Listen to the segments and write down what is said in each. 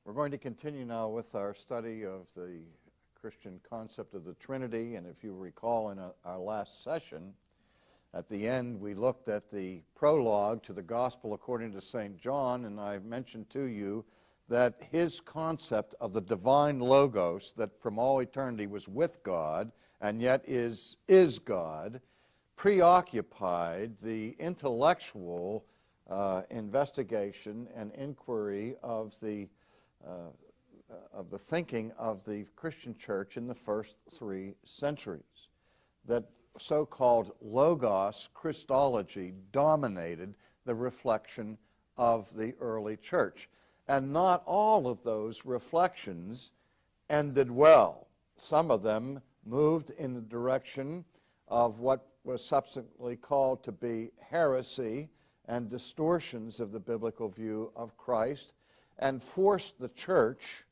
We're going to continue now with our study of the Christian concept of the Trinity, and if you recall in our last session, at the end we looked at the prologue to the Gospel according to St. John, and I mentioned to you that his concept of the divine Logos, that from all eternity was with God and yet is God, preoccupied the intellectual investigation and inquiry of the thinking of the Christian church in the first 3 centuries. That so-called Logos Christology dominated the reflection of the early church. And not all of those reflections ended well. Some of them moved in the direction of what was subsequently called to be heresy and distortions of the biblical view of Christ, and forced the church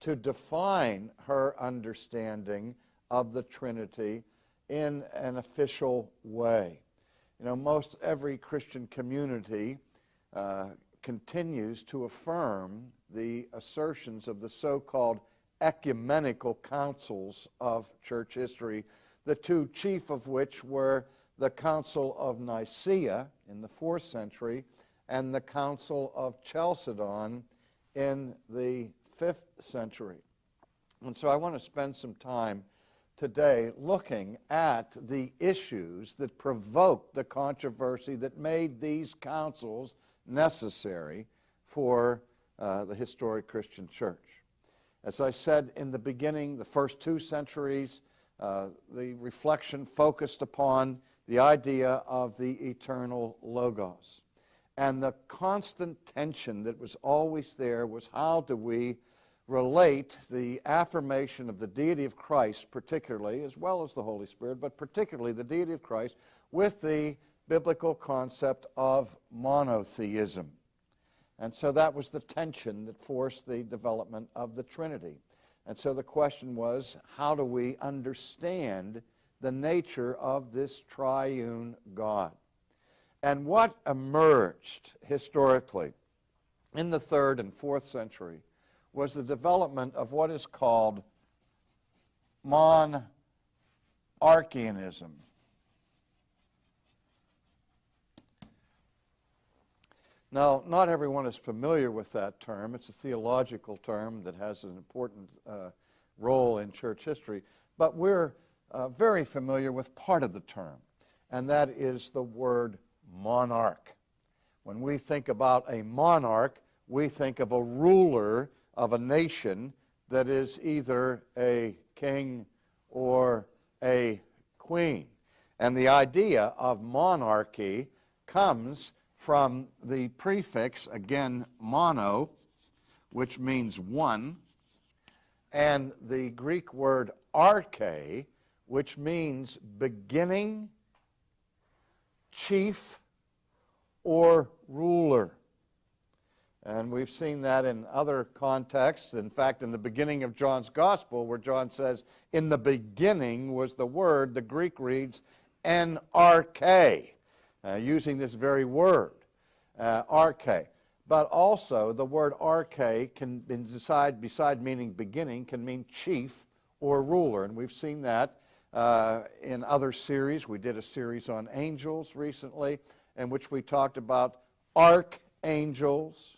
to define her understanding of the Trinity in an official way. You know, most every Christian community continues to affirm the assertions of the so-called ecumenical councils of church history, the 2 chief of which were the Council of Nicaea in the 4th century and the Council of Chalcedon in the 5th century. And so I want to spend some time today looking at the issues that provoked the controversy that made these councils necessary for the historic Christian church. As I said in the beginning, the first 2 centuries, the reflection focused upon the idea of the eternal Logos. And the constant tension that was always there was, how do we relate the affirmation of the deity of Christ, particularly, as well as the Holy Spirit, but particularly the deity of Christ, with the biblical concept of monotheism. And so that was the tension that forced the development of the Trinity. And so the question was, how do we understand the nature of this triune God? And what emerged historically in the 3rd and 4th century was the development of what is called Monarchianism. Now, not everyone is familiar with that term. It's a theological term that has an important role in church history, but we're very familiar with part of the term, and that is the word monarch. When we think about a monarch, we think of a ruler of a nation that is either a king or a queen. And the idea of monarchy comes from the prefix, again, mono, which means one, and the Greek word arche, which means beginning, chief, or ruler. And we've seen that in other contexts. In fact, in the beginning of John's Gospel, where John says, in the beginning was the Word, the Greek reads, arche, using this very word, arche. But also, the word arche can, beside meaning beginning, can mean chief or ruler. And we've seen that in other series. We did a series on angels recently, in which we talked about archangels,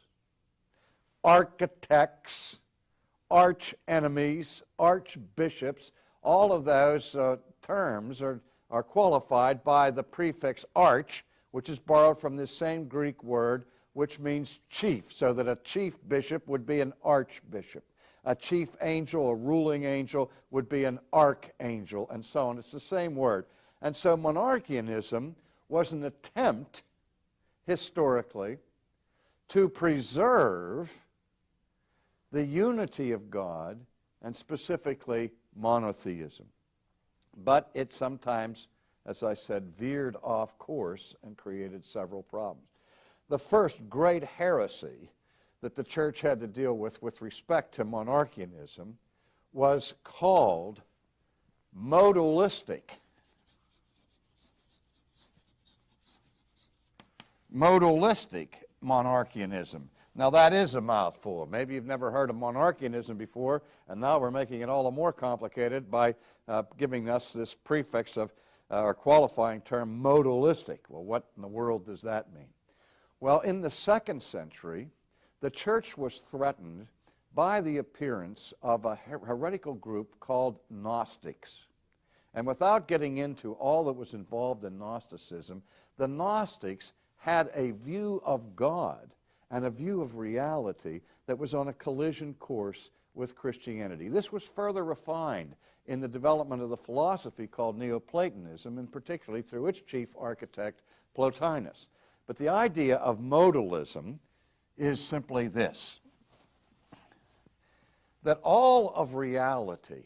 architects, archenemies, archbishops. All of those terms are qualified by the prefix arch, which is borrowed from this same Greek word, which means chief, so that a chief bishop would be an archbishop. A chief angel, a ruling angel, would be an archangel, and so on. It's the same word. And so monarchianism was an attempt, historically, to preserve the unity of God, and specifically monotheism. But it sometimes, as I said, veered off course and created several problems. The first great heresy that the church had to deal with respect to monarchianism was called modalistic. Modalistic monarchianism. Now that is a mouthful. Maybe you've never heard of monarchianism before, and now we're making it all the more complicated by giving us this prefix of, or qualifying term, modalistic. Well, what in the world does that mean? Well, in the 2nd century, the church was threatened by the appearance of a heretical group called Gnostics. And without getting into all that was involved in Gnosticism, the Gnostics had a view of God and a view of reality that was on a collision course with Christianity. This was further refined in the development of the philosophy called Neoplatonism, and particularly through its chief architect, Plotinus. But the idea of modalism is simply this, that all of reality,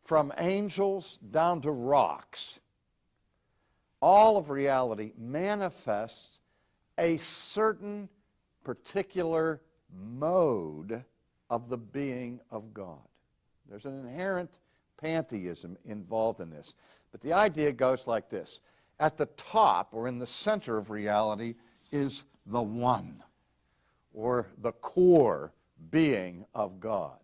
from angels down to rocks, all of reality manifests a certain particular mode of the being of God. There's an inherent pantheism involved in this. But the idea goes like this. At the top, or in the center of reality, is the one, or the core being of God.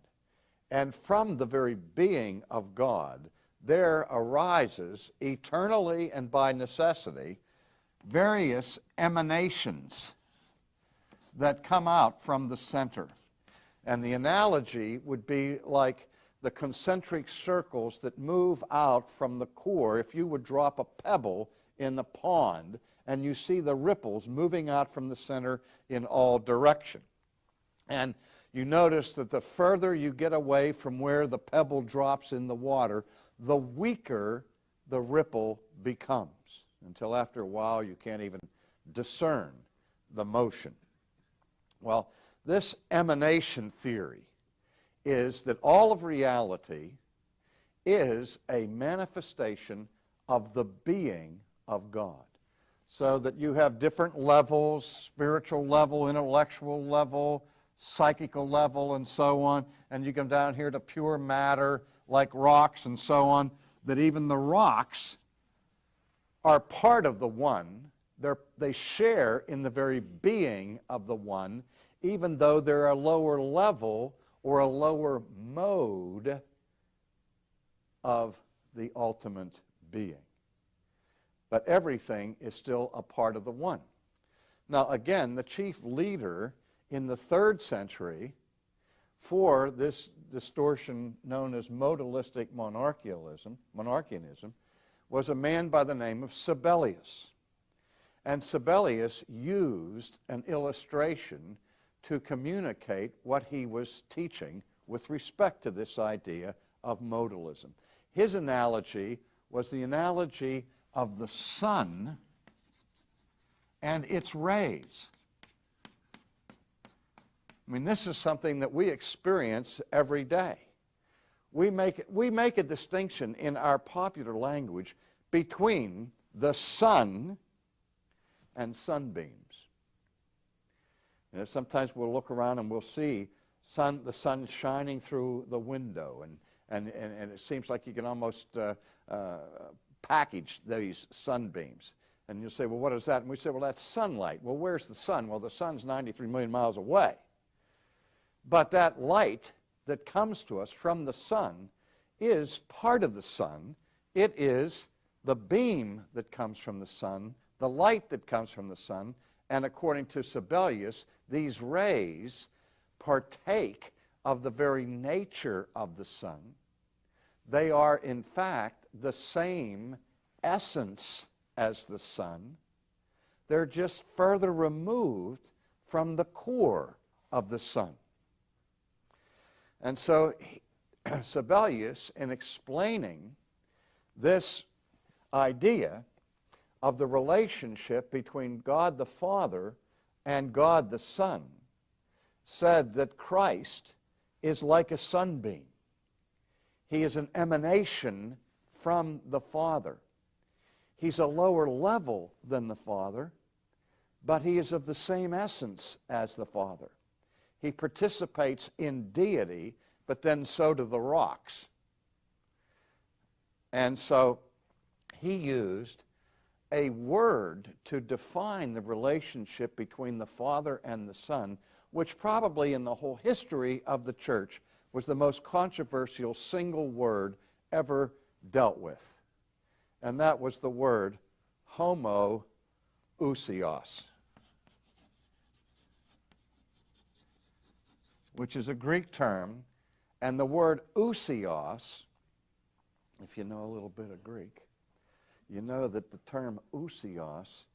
And from the very being of God, there arises, eternally and by necessity, various emanations that come out from the center. And the analogy would be like the concentric circles that move out from the core. If you would drop a pebble in the pond and you see the ripples moving out from the center in all direction. And you notice that the further you get away from where the pebble drops in the water, the weaker the ripple becomes, until after a while you can't even discern the motion. Well, this emanation theory is that all of reality is a manifestation of the being of God. So that you have different levels, spiritual level, intellectual level, psychical level, and so on, and you come down here to pure matter like rocks and so on, that even the rocks are part of the one. They share in the very being of the one, even though they're a lower level or a lower mode of the ultimate being. But everything is still a part of the one. Now again, the chief leader in the 3rd century for this distortion known as modalistic monarchianism was a man by the name of Sibelius. And Sibelius used an illustration to communicate what he was teaching with respect to this idea of modalism. His analogy was the analogy of the sun and its rays. I mean, this is something that we experience every day. We make a distinction in our popular language between the sun and sunbeams. You know, sometimes we'll look around and we'll see the sun shining through the window, and it seems like you can almost package these sunbeams. And you'll say, well, what is that? And we say, well, that's sunlight. Well, where's the sun? Well, the sun's 93 million miles away. But that light that comes to us from the sun is part of the sun. It is the beam that comes from the sun, the light that comes from the sun, and according to Sibelius, these rays partake of the very nature of the sun. They are, in fact, the same essence as the sun. They're just further removed from the core of the sun. And so Sibelius, in explaining this idea of the relationship between God the Father and God the Son, said that Christ is like a sunbeam. He is an emanation from the Father. He's a lower level than the Father, but he is of the same essence as the Father. He participates in deity, but then so do the rocks. And so he used a word to define the relationship between the Father and the Son, which probably in the whole history of the church was the most controversial single word ever dealt with. And that was the word homoousios, which is a Greek term. And the word ousios, if you know a little bit of Greek, you know that the term ousios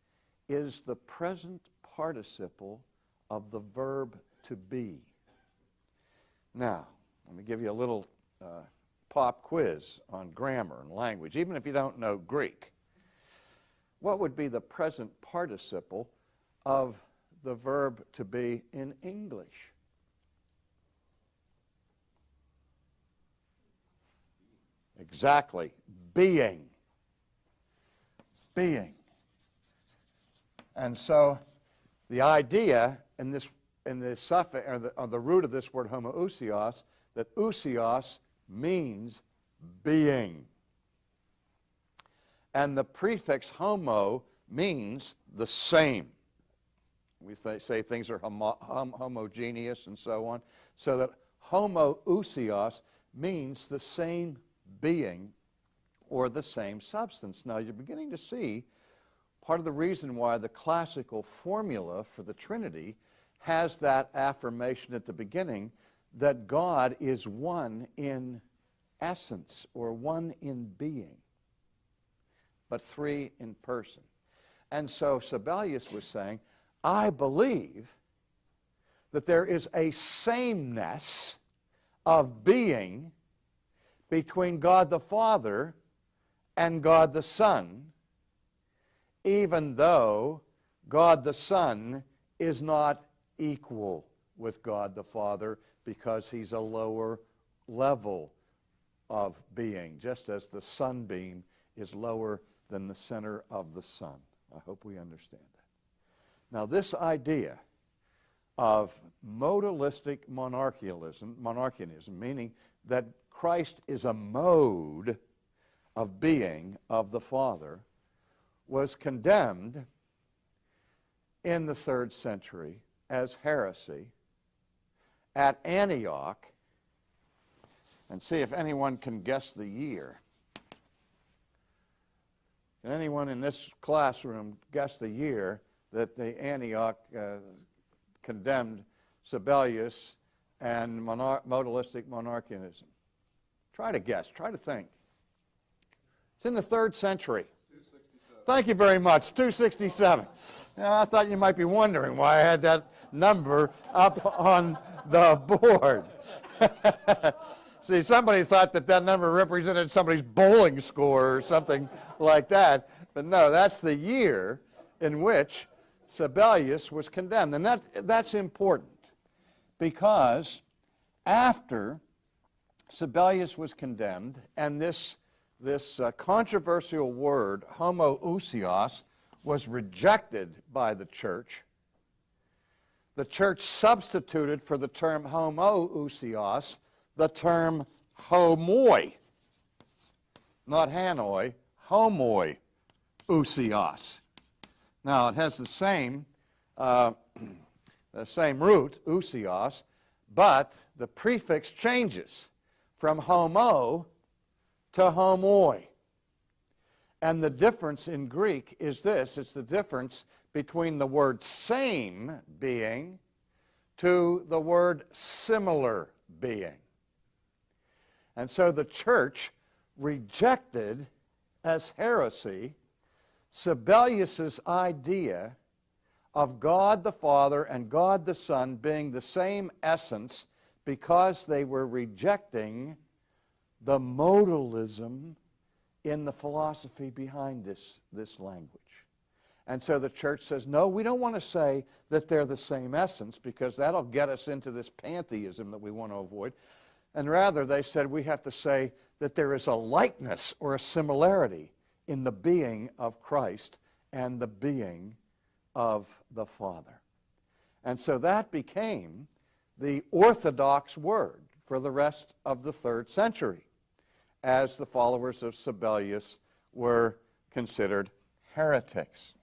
is the present participle of the verb to be. Now, let me give you a little pop quiz on grammar and language, even if you don't know Greek. What would be the present participle of the verb to be in English? Exactly. Being. Being. And so the idea in the suffix or the root of this word homoousios, that ousios means being. And the prefix homo means the same. We say things are homogeneous and so on. So that homoousios means the same being or the same substance. Now you're beginning to see part of the reason why the classical formula for the Trinity has that affirmation at the beginning that God is one in essence or one in being, but three in person. And so Sibelius was saying, I believe that there is a sameness of being between God the Father and God the Son, even though God the Son is not equal with God the Father because he's a lower level of being, just as the sunbeam is lower than the center of the sun. I hope we understand that. Now, this idea of modalistic monarchianism, meaning that Christ is a mode of being of the Father, was condemned in the 3rd century as heresy at Antioch. And see if anyone can guess the year. Can anyone in this classroom guess the year that the Antioch condemned Sibelius and modalistic monarchianism? Try to guess. Try to think. It's in the 3rd century. 267. Thank you very much. 267. Now, I thought you might be wondering why I had that number up on the board. See, somebody thought that that number represented somebody's bowling score or something like that. But no, that's the year in which Sibelius was condemned. And that's important because after Sibelius was condemned and this controversial word, homoousios, was rejected by the church substituted for the term homoousios the term homoi, not Hanoi, homoousios. Now it has the same root, ousios, but the prefix changes from homo to homoi. And the difference in Greek is this: it's the difference between the word same being to the word similar being. And so the church rejected as heresy Sibelius's idea of God the Father and God the Son being the same essence because they were rejecting the modalism in the philosophy behind this language. And so the church says, no, we don't want to say that they're the same essence because that'll get us into this pantheism that we want to avoid. And rather, they said we have to say that there is a likeness or a similarity in the being of Christ and the being of the Father. And so that became the orthodox word for the rest of the 3rd century, as the followers of Sibelius were considered heretics.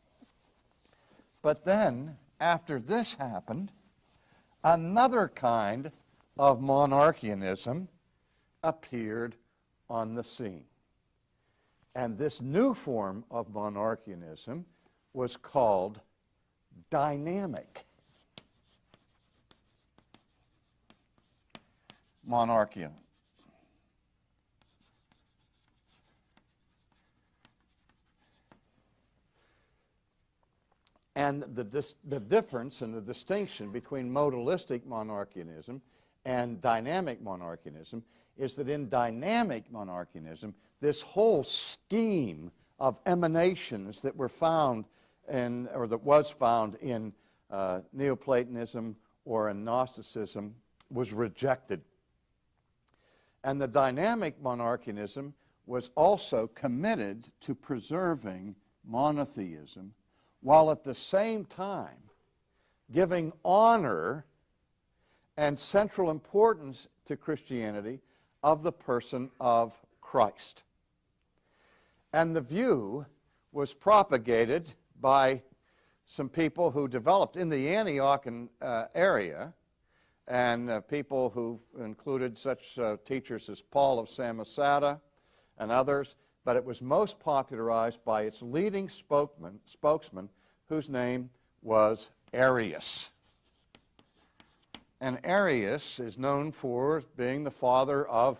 But then, after this happened, another kind of monarchianism appeared on the scene. And this new form of monarchianism was called dynamic monarchianism. And the difference and the distinction between modalistic monarchianism and dynamic monarchianism is that in dynamic monarchianism, this whole scheme of emanations that were found in, or that was found in Neoplatonism or in Gnosticism was rejected. And the dynamic monarchianism was also committed to preserving monotheism, while at the same time giving honor and central importance to Christianity of the person of Christ. And the view was propagated by some people who developed in the Antiochian area, and people who included such teachers as Paul of Samosata and others, but it was most popularized by its leading spokesman, whose name was Arius. And Arius is known for being the father of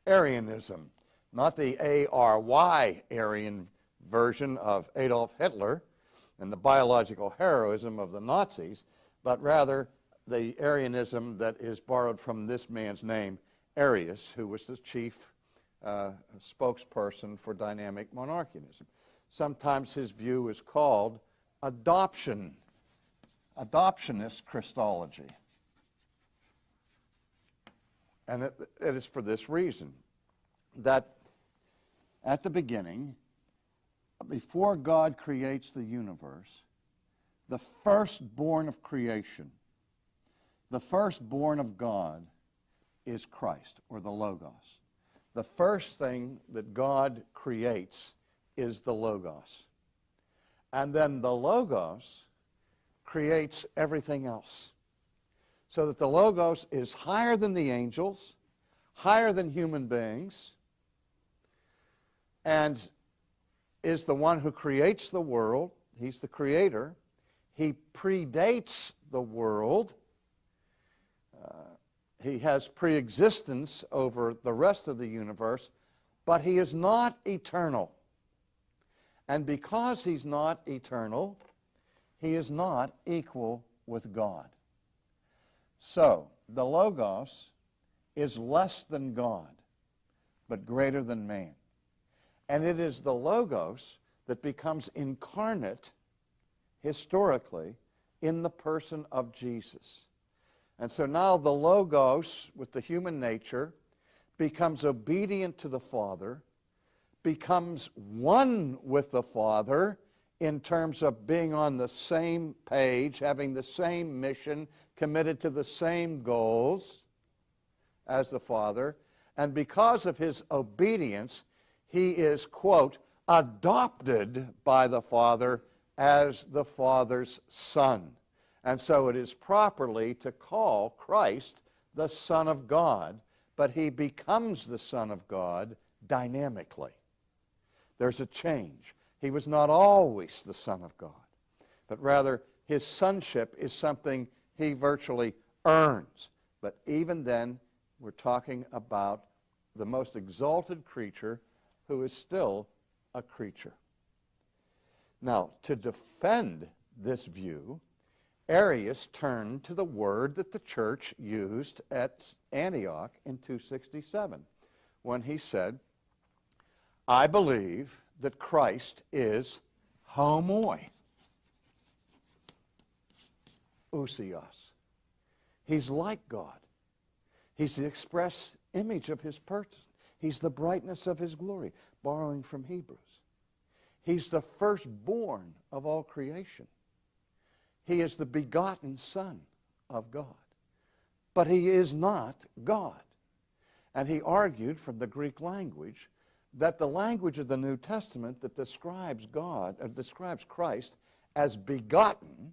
Arianism, not the A-R-Y Aryan version of Adolf Hitler and the biological heroism of the Nazis, but rather the Arianism that is borrowed from this man's name, Arius, who was the chief spokesperson for dynamic monarchianism. Sometimes his view is called Adoptionist Christology. And it is for this reason, that at the beginning, before God creates the universe, the firstborn of creation, the firstborn of God is Christ, or the Logos. The first thing that God creates is the Logos. And then the Logos creates everything else. So that the Logos is higher than the angels, higher than human beings, and is the one who creates the world. He's the creator. He predates the world. He has pre-existence over the rest of the universe, but he is not eternal. And because he's not eternal, he is not equal with God. So, the Logos is less than God, but greater than man. And it is the Logos that becomes incarnate, historically, in the person of Jesus. And so now the Logos, with the human nature, becomes obedient to the Father, becomes one with the Father in terms of being on the same page, having the same mission, committed to the same goals as the Father. And because of his obedience, he is, quote, adopted by the Father as the Father's Son. And so it is properly to call Christ the Son of God, but he becomes the Son of God dynamically. There's a change. He was not always the Son of God, but rather his sonship is something he virtually earns. But even then, we're talking about the most exalted creature who is still a creature. Now, to defend this view, Arius turned to the word that the church used at Antioch in 267 when he said, I believe that Christ is homoousios. He's like God. He's the express image of his person. He's the brightness of his glory, borrowing from Hebrews. He's the firstborn of all creation. He is the begotten Son of God. But he is not God. And he argued from the Greek language that the language of the New Testament that describes describes Christ as begotten,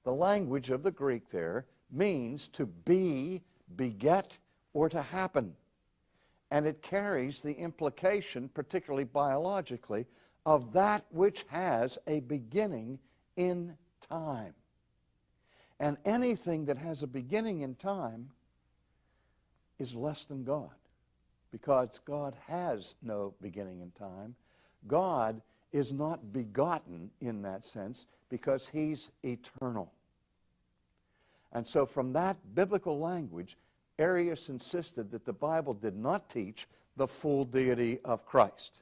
the language of the Greek there means to be, beget, or to happen. And it carries the implication, particularly biologically, of that which has a beginning in time. And anything that has a beginning in time is less than God, because God has no beginning in time. God is not begotten in that sense because he's eternal. And so from that biblical language, Arius insisted that the Bible did not teach the full deity of Christ.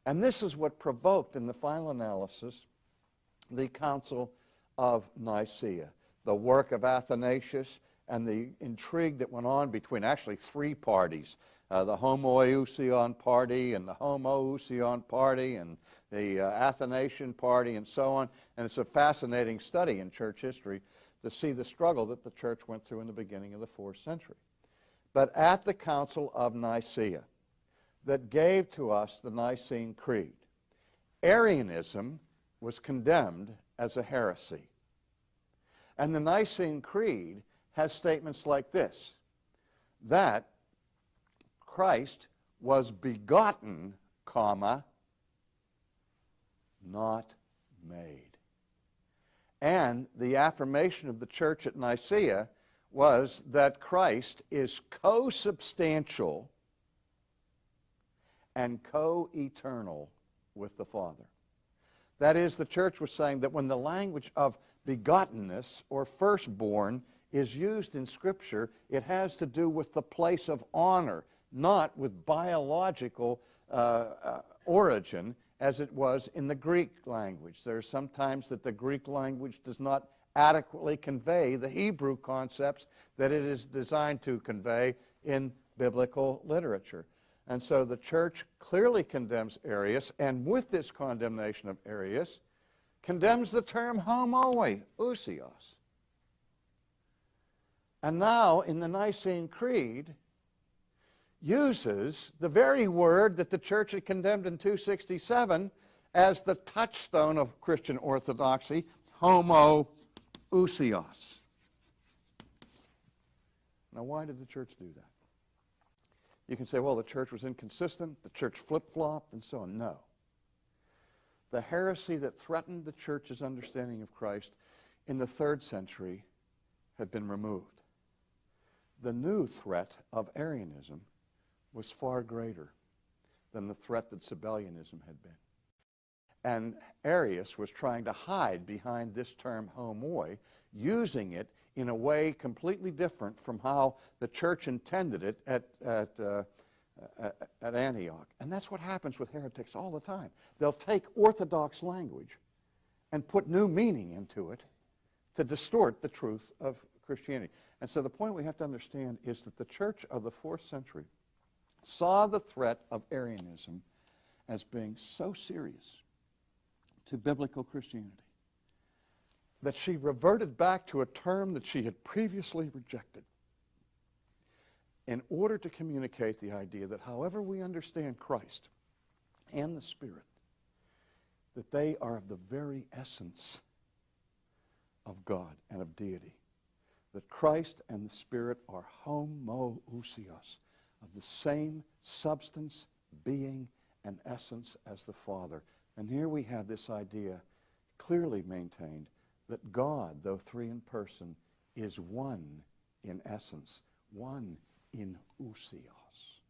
And this is what provoked, in the final analysis, the Council of Nicaea, the work of Athanasius, and the intrigue that went on between actually three parties, the homoousion party and the homoousion party and the Athanasian party and so on. And it's a fascinating study in church history to see the struggle that the church went through in the beginning of the 4th century. But at the Council of Nicaea, that gave to us the Nicene Creed, Arianism was condemned as a heresy. And the Nicene Creed has statements like this, that Christ was begotten, comma, not made. And the affirmation of the church at Nicaea was that Christ is co-substantial and co-eternal with the Father. That is, the church was saying that when the language of begottenness or firstborn is used in Scripture, it has to do with the place of honor, not with biological origin as it was in the Greek language. There are some times that the Greek language does not adequately convey the Hebrew concepts that it is designed to convey in biblical literature. And so the church clearly condemns Arius, and with this condemnation of Arius, condemns the term homoousios. And now, in the Nicene Creed, uses the very word that the church had condemned in 267 as the touchstone of Christian orthodoxy, homoousios. Now, why did the church do that? You can say, well, the church was inconsistent, the church flip-flopped, and so on. No. The heresy that threatened the church's understanding of Christ in the 3rd century had been removed. The new threat of Arianism was far greater than the threat that Sabellianism had been. And Arius was trying to hide behind this term homoi, using it in a way completely different from how the church intended it at Antioch. And that's what happens with heretics all the time. They'll take orthodox language and put new meaning into it to distort the truth of Christianity. And so the point we have to understand is that the church of the 4th century saw the threat of Arianism as being so serious to biblical Christianity that she reverted back to a term that she had previously rejected in order to communicate the idea that however we understand Christ and the Spirit, that they are of the very essence of God and of deity. That Christ and the Spirit are homoousios, of the same substance, being, and essence as the Father. And here we have this idea clearly maintained that God, though three in person, is one in essence, one in ousios.